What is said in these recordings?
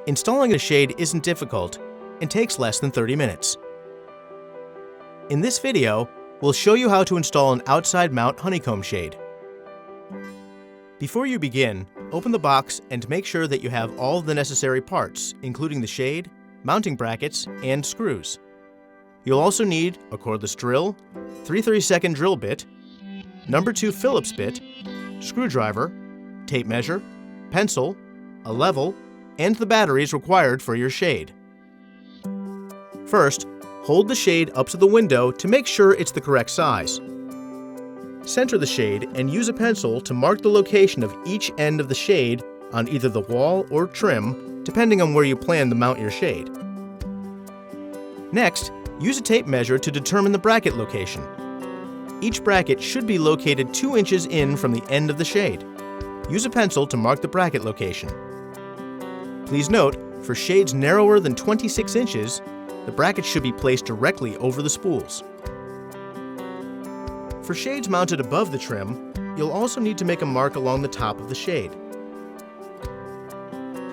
Installing a shade isn't difficult and takes less than 30 minutes. In this video, we'll show you how to install an outside mount honeycomb shade. Before you begin, open the box and make sure that you have all the necessary parts, including the shade, mounting brackets, and screws. You'll also need a cordless drill, 3/32 drill bit, number 2 Phillips bit, screwdriver, tape measure, pencil, a level, and the batteries required for your shade. First, hold the shade up to the window to make sure it's the correct size. Center the shade and use a pencil to mark the location of each end of the shade on either the wall or trim, depending on where you plan to mount your shade. Next, use a tape measure to determine the bracket location. Each bracket should be located 2 inches in from the end of the shade. Use a pencil to mark the bracket location. Please note, for shades narrower than 26 inches, the bracket should be placed directly over the spools. For shades mounted above the trim, you'll also need to make a mark along the top of the shade.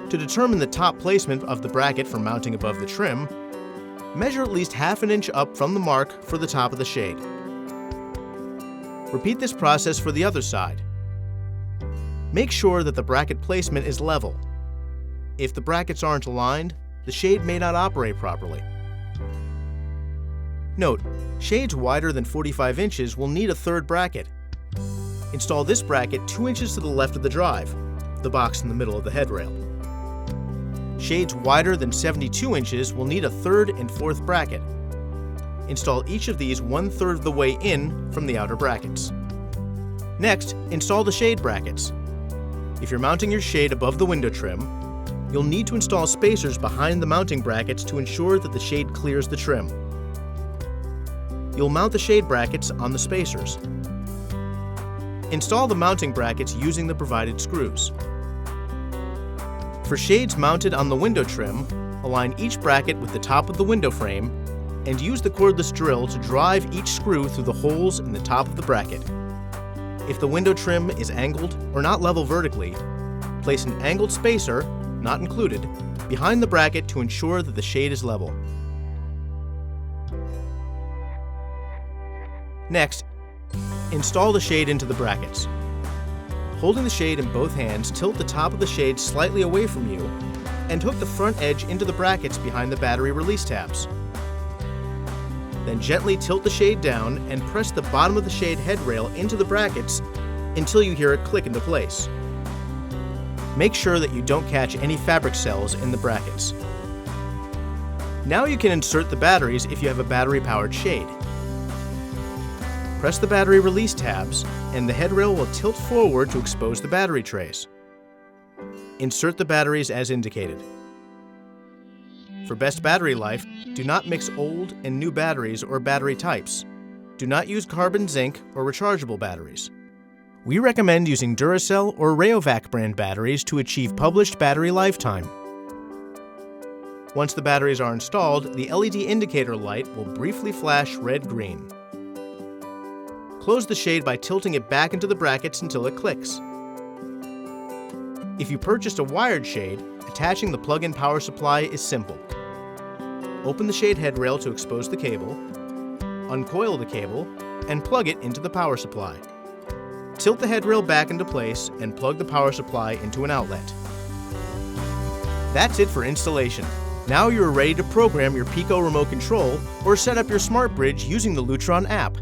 To determine the top placement of the bracket for mounting above the trim, measure at least ½ inch up from the mark for the top of the shade. Repeat this process for the other side. Make sure that the bracket placement is level. If the brackets aren't aligned, the shade may not operate properly. Note, shades wider than 45 inches will need a third bracket. Install this bracket 2 inches to the left of the drive, the box in the middle of the headrail. Shades wider than 72 inches will need a third and fourth bracket. Install each of these 1/3 of the way in from the outer brackets. Next, install the shade brackets. If you're mounting your shade above the window trim, you'll need to install spacers behind the mounting brackets to ensure that the shade clears the trim. You'll mount the shade brackets on the spacers. Install the mounting brackets using the provided screws. For shades mounted on the window trim, align each bracket with the top of the window frame and use the cordless drill to drive each screw through the holes in the top of the bracket. If the window trim is angled or not level vertically, place an angled spacer, not included, behind the bracket to ensure that the shade is level. Next, install the shade into the brackets. Holding the shade in both hands, tilt the top of the shade slightly away from you and hook the front edge into the brackets behind the battery release tabs. Then gently tilt the shade down and press the bottom of the shade headrail into the brackets until you hear it click into place. Make sure that you don't catch any fabric cells in the brackets. Now you can insert the batteries if you have a battery-powered shade. Press the battery release tabs, and the headrail will tilt forward to expose the battery trays. Insert the batteries as indicated. For best battery life, do not mix old and new batteries or battery types. Do not use carbon zinc or rechargeable batteries. We recommend using Duracell or Rayovac brand batteries to achieve published battery lifetime. Once the batteries are installed, the LED indicator light will briefly flash red-green. Close the shade by tilting it back into the brackets until it clicks. If you purchased a wired shade, attaching the plug-in power supply is simple. Open the shade headrail to expose the cable, uncoil the cable, and plug it into the power supply. Tilt the headrail back into place and plug the power supply into an outlet. That's it for installation. Now you're ready to program your Pico remote control or set up your smart bridge using the Lutron app.